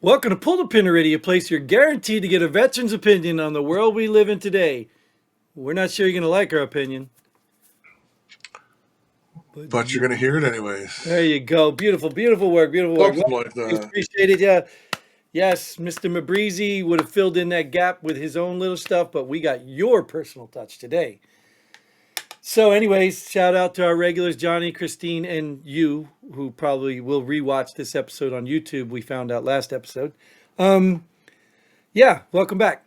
Welcome to Pull the Pin Already, a place you're guaranteed to get a veteran's opinion on the world we live in today. We're not sure you're going to like our opinion, but But you're gonna hear it anyways. there you go. Beautiful, beautiful work, beautiful work. Well, Something like we that. appreciate it. Yeah, yes, Mr. Mabreezy would have filled in that gap with his own little stuff, but we got your personal touch today. So, anyways, shout out to our regulars, Johnny, Christine, and you, who probably will rewatch this episode on YouTube. We found out last episode. Um, yeah, welcome back.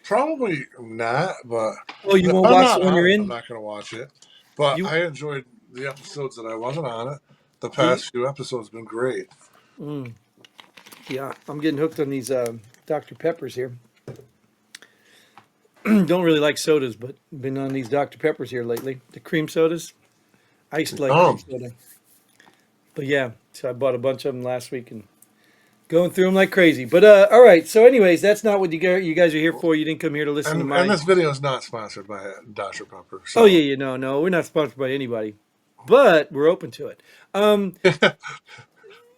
Probably not, but Oh, you if won't I'm watch the not one on you're it, I'm in? not gonna watch it. But You, I enjoyed the episodes that I wasn't on it. The you past few episodes have been great. mm, yeah, I'm getting hooked on these Dr. Peppers here. Don't really like sodas, but been on these Dr. Peppers here lately. The cream sodas, iced like cream Um, soda. But yeah, so I bought a bunch of them last week and going through them like crazy. But all right. So, anyways, that's not what you guys are here for. You didn't come here to listen to and my. this video is not sponsored by Dr. Pepper, Oh yeah, so yeah, no, we're not sponsored by anybody, but we're open to it.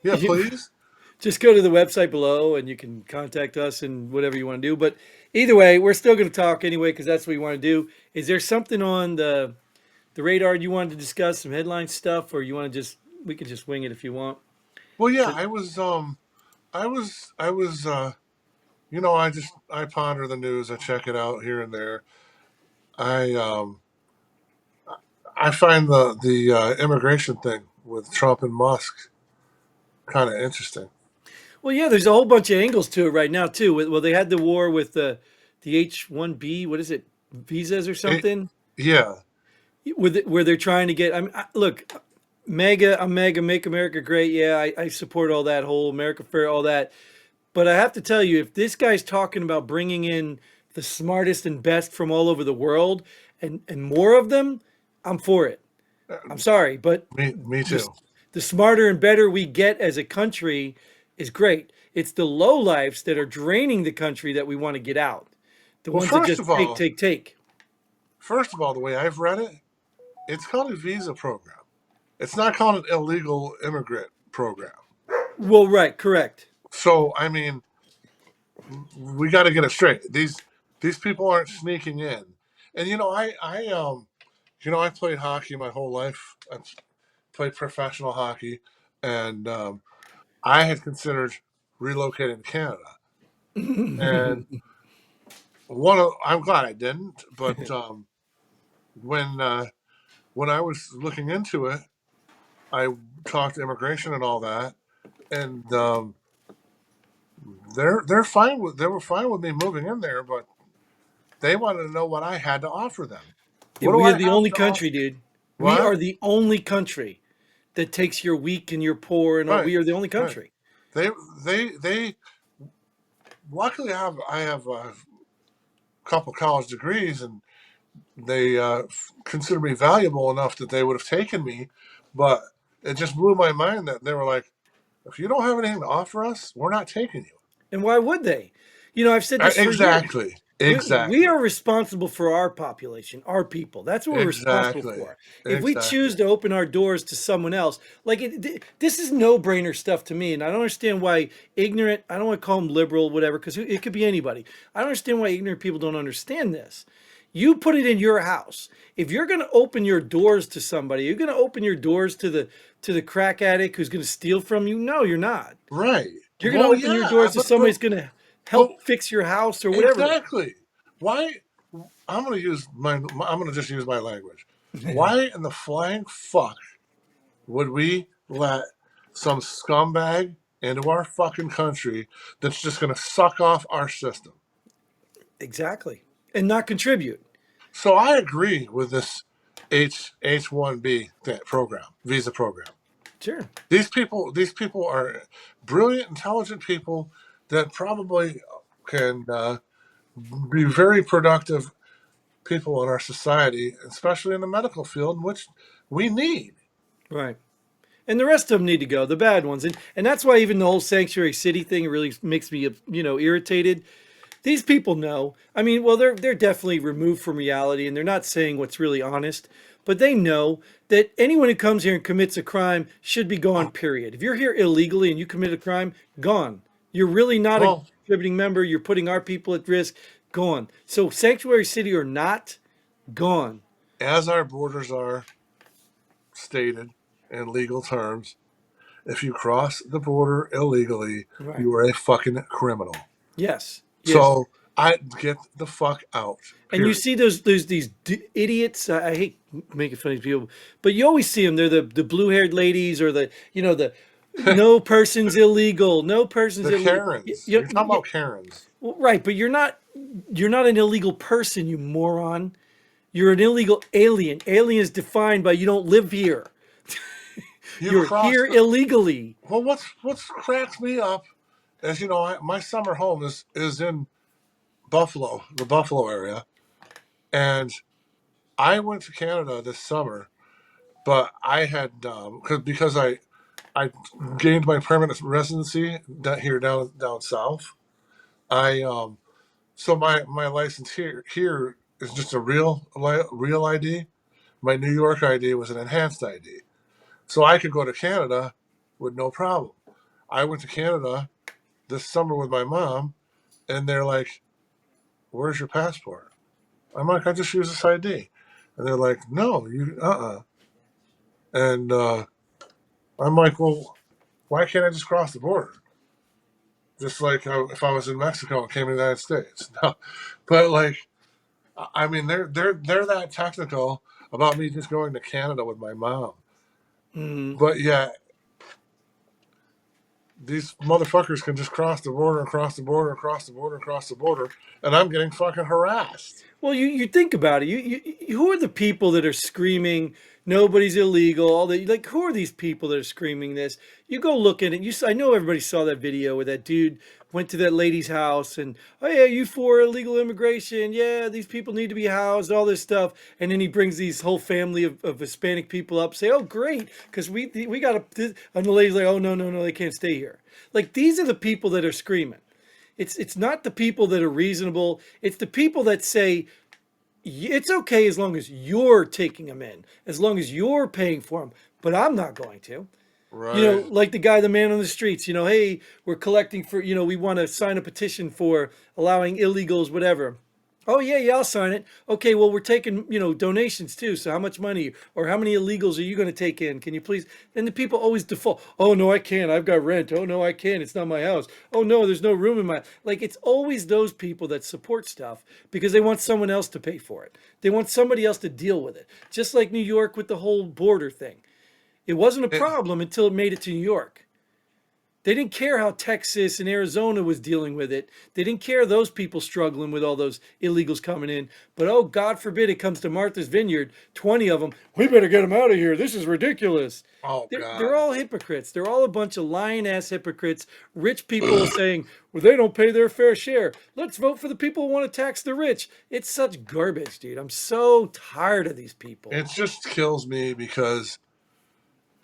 yeah, please. Just go to the website below and you can contact us and whatever you want to do. But either way, we're still going to talk anyway because that's what we want to do. Is there something on the radar you wanted to discuss, some headline stuff, or you want to just we could just wing it if you want? Well, yeah, 'Cause- I was I ponder the news, I check it out here and there. I I find the immigration thing with Trump and Musk kind of interesting. Well, yeah, there's a whole bunch of angles to it right now too. Well, they had the war with the H-1B, what is it, visas or It, something, yeah, where they're trying to get. Look, I'm mega, make America great. Yeah, I support all that whole America Fair, all that. But I have to tell you, if this guy's talking about bringing in the smartest and best from all over the world and more of them, I'm for it. I'm sorry, but me the, too. the smarter and better we get as a country is great. It's the lowlifes that are draining the country that we want to get out. The Well, ones that just take, take, take. first of all, the way I've read it, it's called a visa program. It's not called an illegal immigrant program. Well, right, correct. So, I mean, we got to get it straight. These people aren't sneaking in. And I played hockey my whole life. I played professional hockey, and I had considered relocating to Canada. And I'm glad I didn't. But when uh, when I was looking into it, I talked to immigration and all that, and they were fine with me moving in there, but they wanted to know what I had to offer them. Yeah, What do we are I the have only to offer? country, dude. We What? are the only country that takes your weak and your poor and all. Right, We are the only right. country. They. Luckily, I have a couple college degrees, and they consider me valuable enough that they would have taken me. But it just blew my mind that they were like, "If you don't have anything to offer us, we're not taking you." And why would they? I've said this for years. Exactly. We Exactly. are responsible for our population, our people. That's what we're responsible Exactly. for. If we choose Exactly. to open our doors to someone else, this is no-brainer stuff to me, and I don't understand why ignorant. I don't want to call them liberal, whatever, because it could be anybody. I don't understand why ignorant people don't understand this. You put it in your house. If you're going to open your doors to somebody, you're going to open your doors to the crack addict who's going to steal from you. No, you're not. Right. You're going to Well, open your yeah, doors to somebody but who's going to but help fix your house or whatever. exactly. Why? I'm going to just use my language. Why in the flying fuck would we let some scumbag into our fucking country that's just going to suck off our system? Exactly. And not contribute. So I agree with this H1B program, visa program. Sure. These people are brilliant, intelligent people that probably can be very productive people in our society, especially in the medical field, which we need. Right. And the rest of them need to go, the bad ones. And that's why even the whole sanctuary city thing really makes me, irritated. These people know. I mean, well, they're definitely removed from reality and they're not saying what's really honest, but they know that anyone who comes here and commits a crime should be gone, period. If you're here illegally and you commit a crime, gone. You're really not a Well, contributing member. You're putting our people at risk. Gone. So sanctuary city or not, gone. as our borders are stated in legal terms, if you cross the border illegally, Right. you are a fucking criminal. Yes. Yes. So I get the fuck out. And you Period. see these idiots. I hate making fun of these people, but you always see them. They're the blue haired ladies or the no person's illegal. No person's The illegal. Karens. You're talking about Karens. Well, right, but you're not an illegal person, you moron. You're an illegal alien. Alien is defined by you don't live here. You You're cross here the. illegally. Well, what's cracks me up is my summer home is in Buffalo, the Buffalo area, and I went to Canada this summer, but I had because I gained my permanent residency here down south. I so my license here is just a real ID. My New York ID was an enhanced ID, so I could go to Canada with no problem. I went to Canada this summer with my mom, and they're like, "Where's your passport?" I'm like, "I just use this ID," and they're like, "No, you and I'm like, "Well, why can't I just cross the border?" Just like if I was in Mexico and came to the United States. No, but like, I mean, they're that technical about me just going to Canada with my mom. Mm. But yeah, these motherfuckers can just cross the border and cross the border and cross the border and cross the border, and I'm getting fucking harassed. Well, you think about it. Who are the people that are screaming nobody's illegal? All the like, who are these people that are screaming this? You go look at it. I know everybody saw that video where that dude went to that lady's house and, oh yeah, you for illegal immigration? Yeah, these people need to be housed. All this stuff, and then he brings these whole family of Hispanic people up. Say, oh great, because we got to. And the lady's like, oh no no no, they can't stay here. Like these are the people that are screaming. It's not the people that are reasonable. It's the people that say it's okay as long as you're taking them in, as long as you're paying for them. But I'm not going to. Right. Like the man on the streets. Hey, we're collecting for. We want to sign a petition for allowing illegals, whatever. Oh yeah, yeah, I'll sign it. Okay, well we're taking donations too. So how much money or how many illegals are you going to take in? Can you please? And the people always default. Oh no, I can't. I've got rent. Oh no, I can't. It's not my house. Oh no, there's no room in my. Like it's always those people that support stuff because they want someone else to pay for it. They want somebody else to deal with it. Just like New York with the whole border thing. It wasn't a It, problem until it made it to New York. They didn't care how Texas and Arizona was dealing with it. They didn't care those people struggling with all those illegals coming in. But oh, God forbid it comes to Martha's Vineyard, 20 of them. We better get them out of here. This is ridiculous. oh They're God. all hypocrites. They're all a bunch of lying ass hypocrites. Rich people saying, well, they don't pay their fair share. Let's vote for the people who want to tax the rich. It's such garbage, dude. I'm so tired of these people. It just kills me because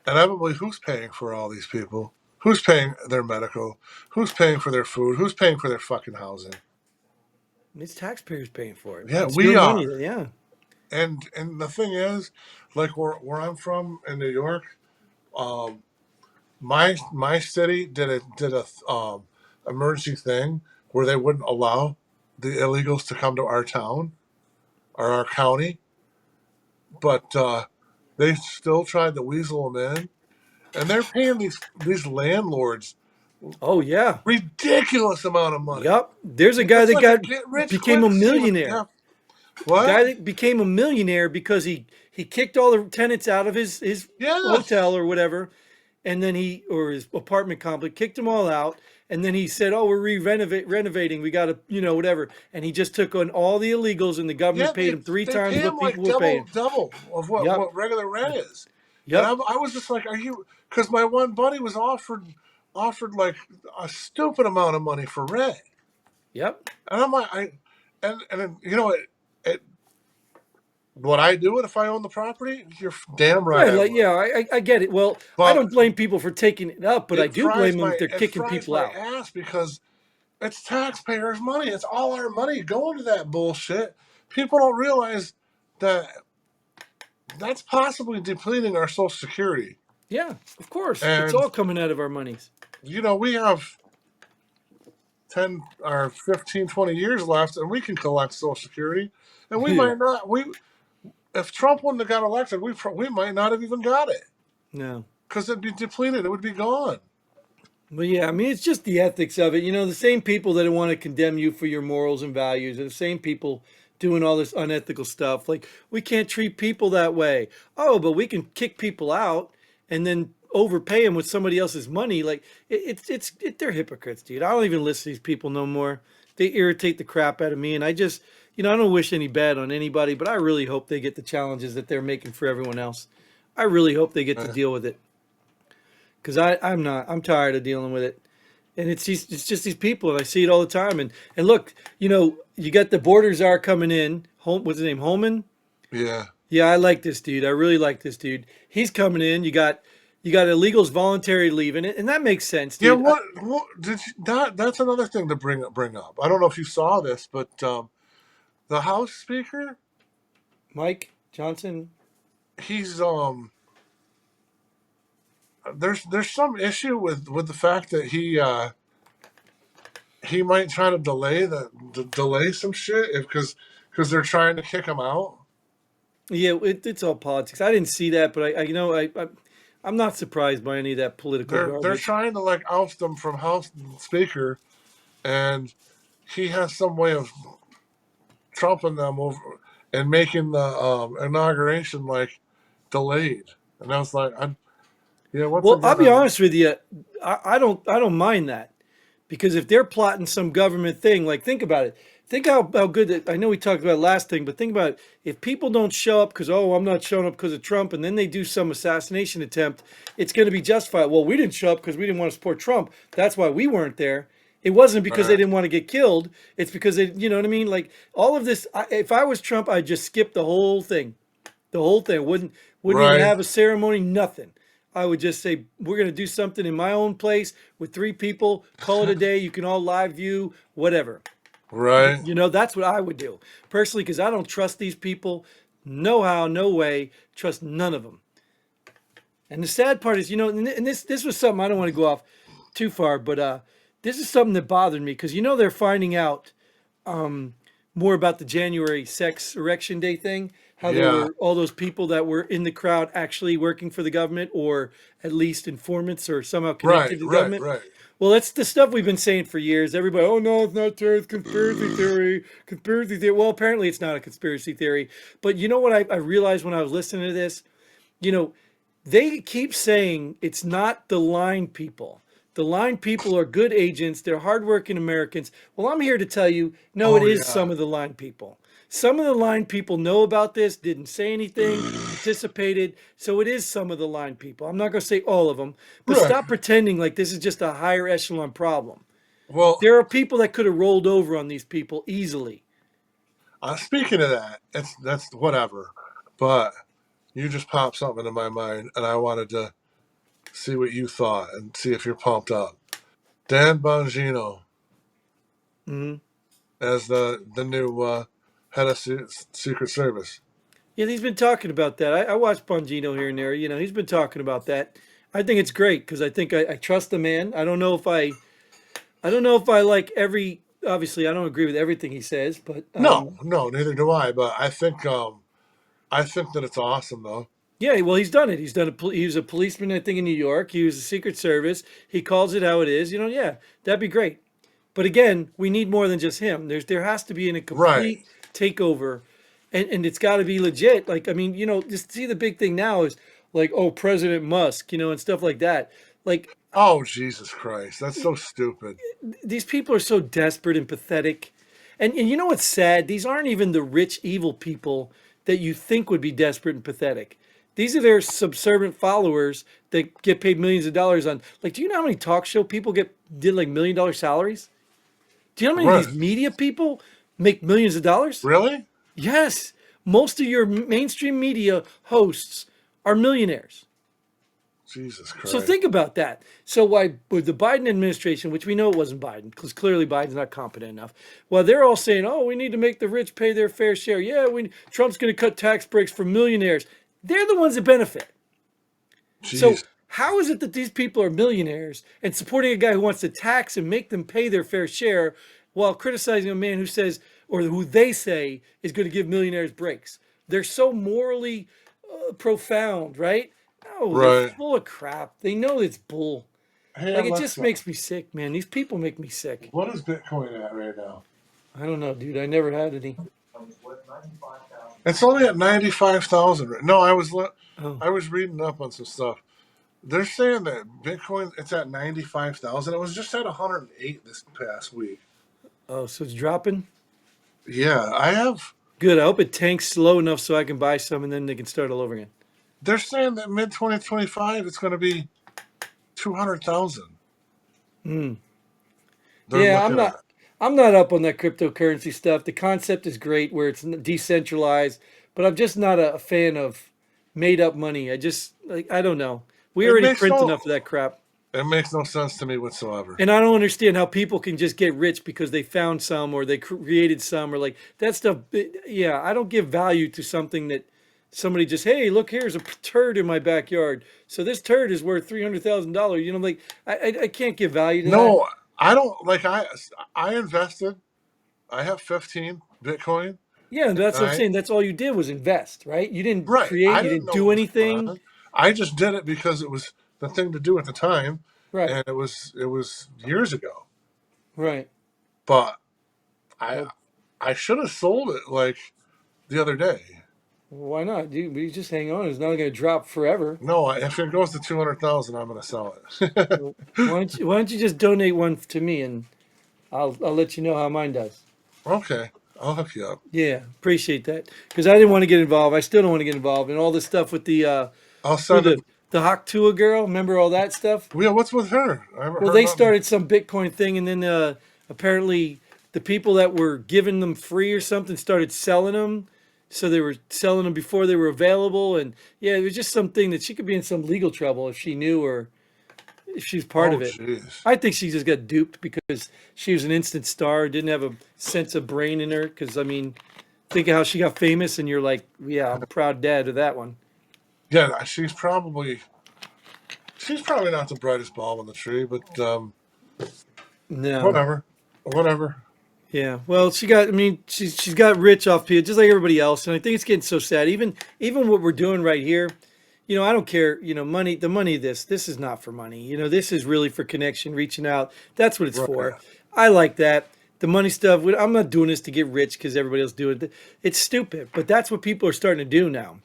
inevitably, who's paying for all these people? Who's paying their medical? Who's paying for their food? Who's paying for their fucking housing? It's taxpayers paying for it. Yeah, It's your we money. are. Yeah. And the thing is, like where I'm from in New York, um, my city did a emergency thing where they wouldn't allow the illegals to come to our town or our county, but they still tried to weasel them in, and they're paying these landlords Oh, yeah. ridiculous amount of money. Yep. There's a guy It's that like a got get rich became a quick scheme. millionaire. Yeah. What? Guy that became a millionaire because he kicked all the tenants out of his hotel Yes. or whatever, and then or his apartment complex kicked them all out, and then he said, "Oh, we're renovating. We got to whatever," and he just took on all the illegals, and the Yeah, government paid him three they times pay them what like people were paying. double of Yep. what regular rent is. And Yep. I was just like, are you? Because my one buddy was offered like a stupid amount of money for rent, Yep. and I'm like, and it would I do it if I owned the property? You're damn right Right. I Like, would. yeah, I get it. Well, I But don't blame people for taking it up, but I do blame them if they're it kicking fries people my out. ass because it's taxpayers' money. It's all our money going to that bullshit. People don't realize that that's possibly depleting our social security. Yeah, of course. It's And all coming out of our monies. we have 10 or 15, 20 years left, and we can collect Social Security, and we Yeah. might not. We If Trump wouldn't have got elected, we might not have even got it No. because it'd be depleted. It would be gone. But yeah, I mean, it's just the ethics of it. You know, the same people that want to condemn you for your morals and values are the same people doing all this unethical stuff. Like, we can't treat people that way. Oh, but we can kick people out and then overpay them with somebody else's money. Like, they're hypocrites, dude. I don't even listen to these people no more. They irritate the crap out of me. And I just, I don't wish any bad on anybody, but I really hope they get the challenges that they're making for everyone else. I really hope they get to Uh, deal with it because I'm not. I'm tired of dealing with it. And it's just these people, and I see it all the time. And look, you got the border czar coming in. What's his name? Holman. yeah, Yeah, I like this dude. I really like this dude. He's coming in. You got illegals voluntary leaving it, and that makes sense, yeah. dude. What did you, that? That's another thing to bring up. I don't know if you saw this, but the House Speaker, Mike Johnson. he's there's some issue with the fact that he might try to delay some shit if because they're trying to kick him out. Yeah, it's all politics. I didn't see that, but I'm not surprised by any of that political They're garbage. trying to like oust him from House Speaker, and he has some way of trumping them over and making the inauguration like delayed. And I was like, yeah, once Well, I'll again, be honest with you. I don't mind that. Because if they're plotting some government thing, like think about it. Think how good that I know we talked about last thing, but think about it. If people don't show up because, oh, I'm not showing up because of Trump, and then they do some assassination attempt, it's going to be justified. Well, we didn't show up because we didn't want to support Trump. That's why we weren't there. It wasn't because they right, didn't want to get killed. It's because they, you know what I mean? Like all of this. If I was Trump, I'd just skip the whole thing. The whole thing wouldn't even right, have a ceremony, nothing. I would just say we're going to do something in my own place with three people. Call it a day. You can all live view, whatever. right, That's what I would do personally because I don't trust these people. No how, no way. Trust none of them. And the sad part is, and this was something I don't want to go off too far, but this is something that bothered me because they're finding out more about the January sex erection day thing. How there yeah, were all those people that were in the crowd actually working for the government, or at least informants, or somehow right, connected to the right, government. right. Well, that's the stuff we've been saying for years. Everybody, oh no, it's not true. It's conspiracy theory. Conspiracy theory. Well, apparently it's not a conspiracy theory. But you know what I realized when I was listening to this? You know, they keep saying it's not the line people. The line people are good agents. They're hardworking Americans. Well, I'm here to tell you, no, it Oh is yeah, some of the line people. Some of the line people know about this, didn't say anything, participated. So it is some of the line people. I'm not going to say all of them, but right. stop pretending like this is just a higher echelon problem. Well, There are people that could have rolled over on these people easily. speaking of that, that's whatever. But you just popped something into my mind, and I wanted to see what you thought and see if you're pumped up. Dan Bongino Hmm. as the new head of Secret Service. Yeah, he's been talking about that. I watch Bongino here and there. He's been talking about that. I think it's great because I think I trust the man. I don't know if I like every. Obviously, I don't agree with everything he says, but No, no, neither do I. But I think that it's awesome though. yeah. Well, he's done it. He was a policeman, I think, in New York. He was a Secret Service. He calls it how it is. Yeah, that'd be great. But again, we need more than just him. There has to be a Right, complete takeover, and it's got to be legit. Like I mean, just see the big thing now is like, oh, President Musk, and stuff like that. Like oh, Jesus Christ. That's so stupid. these people are so desperate and pathetic. And you know what's sad? These aren't even the rich, evil people that you think would be desperate and pathetic. These are their subservient followers that get paid millions of dollars on. Like, do you know how many talk show people did like $1 million salaries? Do you know how many of Right. these media people make millions of dollars? Really? Yes. Most of your mainstream media hosts are millionaires. Jesus So Christ. think about that. So why with the Biden administration, which we know it wasn't Biden, because clearly Biden's not competent enough. Well, they're all saying, "Oh, we need to make the rich pay their fair share." Yeah, Trump's going to cut tax breaks for millionaires. They're the ones that benefit. So Jeez. How is it that these people are millionaires and supporting a guy who wants to tax and make them pay their fair share while criticizing a man who says, or who they say is going to give millionaires breaks? They're so morally profound, right? No, they're Right. full of crap. They know it's bull. Hey Like, it just Alexa, makes me sick, man. These people make me sick. what is Bitcoin at right now? I don't know, dude. I never had any. It's only at 95,000. No, Oh, I was reading up on some stuff. They're saying that Bitcoin it's at 95,000. It was just at 108 this past week. oh, so it's dropping. Yeah, I have. Good. I hope it tanks slow enough so I can buy some and then they can start all over again. They're saying that mid 2025 it's going to be 200,000. Hmm. They're Yeah, looking at. I'm not up on that cryptocurrency stuff. The concept is great where it's decentralized, but I'm just not a fan of made up money. I just like I don't know. We It already makes print no enough of that crap. it makes no sense to me whatsoever. And I don't understand how people can just get rich because they found some or they created some or like that stuff. Yeah, I don't give value to something that somebody just, hey, look, here's a turd in my backyard. So this turd is worth $300,000. You know, like I can't give value to that. No, I don't like I invested. I have 15 Bitcoin. Yeah, and that's what I'm I saying. That's all you did was invest, right? You didn't right. create, I you didn't didn't know do what was going anything. on. I just did it because it was the thing to do at the time, Right, and it was years ago. right. But I Well, I should have sold it like the other day. why not? You just hang on. It's not going to drop forever. No, if it goes to 200,000, I'm going to sell it. Well, why don't you just donate one to me and I'll let you know how mine does. Okay, I'll hook you up. Yeah, appreciate that. Because I didn't want to get involved. I still don't want to get involved in all this stuff with the I'll who send it. the Haktua girl. Remember all that stuff? Yeah, what's with her? I haven't Well, heard they nothing. started some Bitcoin thing, and then apparently the people that were giving them free or something started selling them. So they were selling them before they were available, and yeah, it was just something that she could be in some legal trouble if she knew or if she was part Oh, of it. jeez. I think she just got duped because she was an instant star, didn't have a sense of brain in her. Because I mean, think of how she got famous, and you're like, yeah, I'm a proud dad of that one. Yeah, she's probably not the brightest bulb in the tree, but No. whatever, whatever. Yeah, well, she got. I mean, she's got rich off people just like everybody else, and I think it's getting so sad. Even what we're doing right here, I don't care. Money, the money. This is not for money. This is really for connection, reaching out. That's what it's for. Right. I like that. The money stuff. I'm not doing this to get rich because everybody else doing it. It's stupid, but that's what people are starting to do now.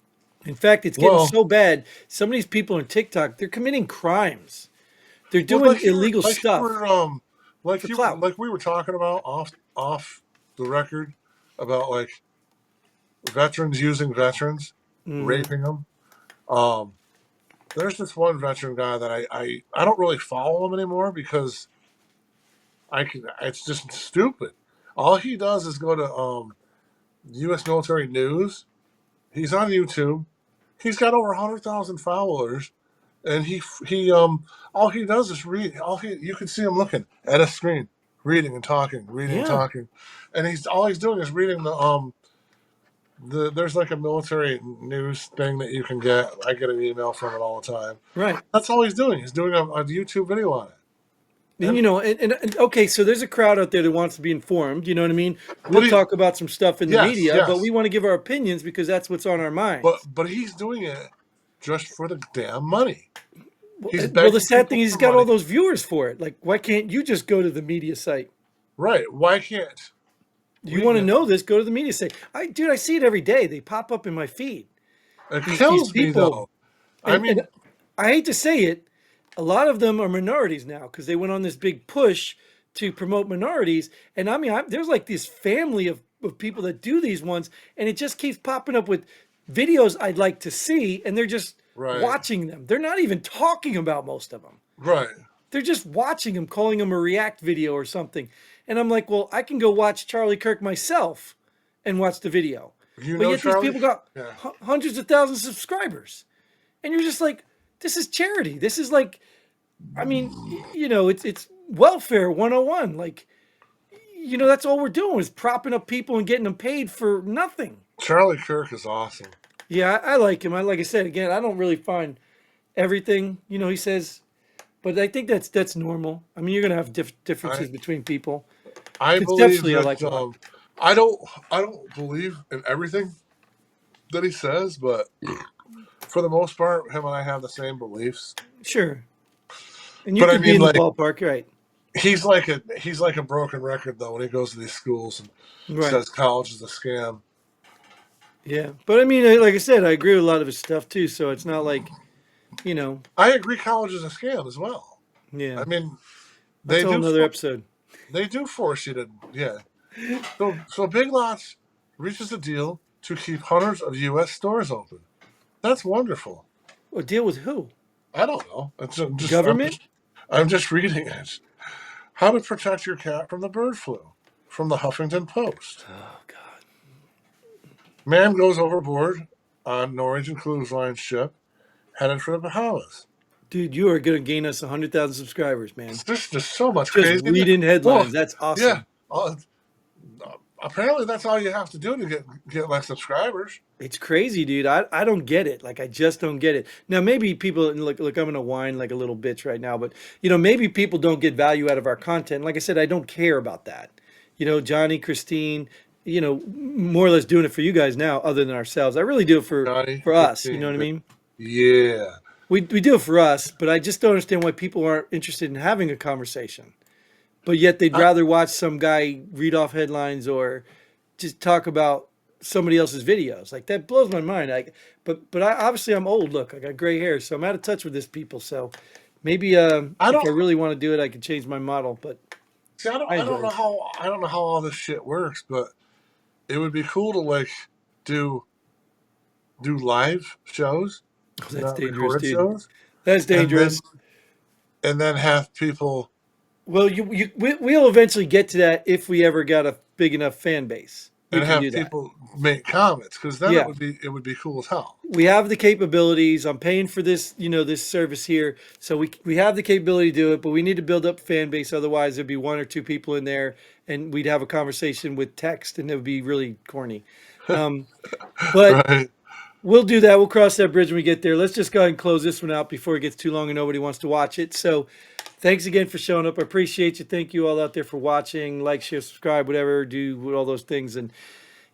In fact, it's getting Well, so bad. Some of these people on TikTok, they're committing crimes. They're well, doing illegal like you stuff were, for clout. like we were talking about off the record about like veterans using veterans, Hmm. raping them. Um, there's this one veteran guy that I don't really follow him anymore because it's just stupid. All he does is go to U.S. military news. He's on YouTube. He's got over 100,000 followers, and he all he does is read. All he you can see him looking at a screen, reading and Yeah, talking, and he's doing is reading there's like a military news thing that you can get. I get an email from it all the time. right. That's all he's doing. He's doing a YouTube video on it. And And okay, so there's a crowd out there that wants to be informed. You know what I mean? but We'll talk about some stuff in the yes, media, but we yes, want to give our opinions because that's what's on our minds. but he's doing it just for the damn money. Well, He's well, the begging sad people thing is he's for got all money. those viewers for it. Like, why can't you just go to the media site? Right? Why can't You we want to get? know this? Go to the media site. Dude, I see it every day. They pop up in my feed. It These kills me people, though. I and mean, I hate to say it, a lot of them are minorities now because they went on this big push to promote minorities. And I mean, there's like this family of people that do these ones, and it just keeps popping up with videos I'd like to see, and they're just right, watching them. They're not even talking about most of them. right. They're just watching them, calling them a react video or something. And I'm like, well, I can go watch Charlie Kirk myself and watch the video. You But know yet these Charlie? people got Yeah. hundreds of thousands of subscribers. And you're just like, this is charity. This is like, I mean, it's welfare 101. Like, that's all we're doing is propping up people and getting them paid for nothing. Charlie Kirk is awesome. Yeah, I like him. Like I said again, I don't really find everything. He says, but I think that's normal. I mean, you're gonna have I differences between people. I believe Conceptually, I that like a lot. I don't I don't believe in everything that he says, but for the most part, him and I have the same beliefs. Sure, and you But I could be mean, in the like ballpark, right? he's like a broken record though when he goes to these schools and Right. says college is a scam. Yeah, but I mean, like I said, I agree with a lot of his stuff too. So it's not like, you know, I agree, college is a scam as well. yeah, I mean, that's they a whole do nother for, episode. they do force you to yeah. So Big Lots reaches a deal to keep hundreds of U.S. stores open. That's wonderful. Or deal with who? I don't know. The government? I'm just reading it. How to protect your cat from the bird flu from the Huffington Post. Oh God, Man goes overboard on Norwegian cruise line ship headed for the Bahamas. dude, you are gonna gain us 100,000 subscribers, man. There's just so much Just craziness. reading Well, headlines. That's yeah. awesome. Uh, Apparently, that's all you have to do to get like subscribers. It's crazy, dude. I don't get it. Like I just don't get it. Now maybe people look I'm gonna whine like a little bitch right now, but maybe people don't get value out of our content. Like I said, I don't care about that. Johnny, Christine, more or less doing it for you guys now, other than ourselves. I really do it for Johnny, for us. You know Christine, what I mean? yeah. We do it for us, but I just don't understand why people aren't interested in having a conversation. But yet they'd I, rather watch some guy read off headlines or just talk about somebody else's videos. Like that blows my mind. But obviously I'm old. Look, I got gray hair, so I'm out of touch with this people. So maybe I if don't I really want to do it, I could change my model. But see. I I don't enjoy know it. how all this shit works, but it would be cool to like do do live shows, Oh, that's not dangerous, recorded dude. shows, That's and dangerous. then have people Well, we'll eventually get to that if we ever got a big enough fan base. We and can have do that. people make comments because then Yeah. it would be cool as hell. We have the capabilities. I'm paying for this, this service here. So we have the capability to do it, but we need to build up a fan base. Otherwise, there'd be one or two people in there, and we'd have a conversation with text, and it would be really corny. Um, but Right. we'll do that. We'll cross that bridge when we get there. Let's just go ahead and close this one out before it gets too long and nobody wants to watch it. So, thanks again for showing up. I appreciate you. Thank you all out there for watching. Like, share, subscribe, whatever. Do all those things, and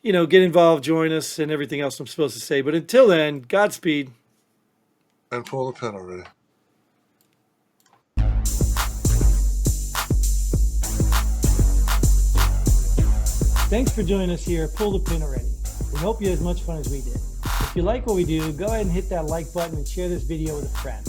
get involved, join us, and everything else I'm supposed to say. But until then, Godspeed. And pull the pin already. Thanks for joining us here at Pull the Pin Already. We hope you had as much fun as we did. If you like what we do, go ahead and hit that like button and share this video with a friend.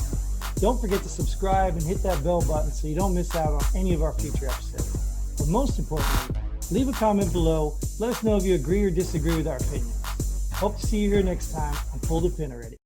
Don't forget to subscribe and hit that bell button so you don't miss out on any of our future episodes. But most importantly, leave a comment below. Let us know if you agree or disagree with our opinions. Hope to see you here next time on Pull the Pin Already.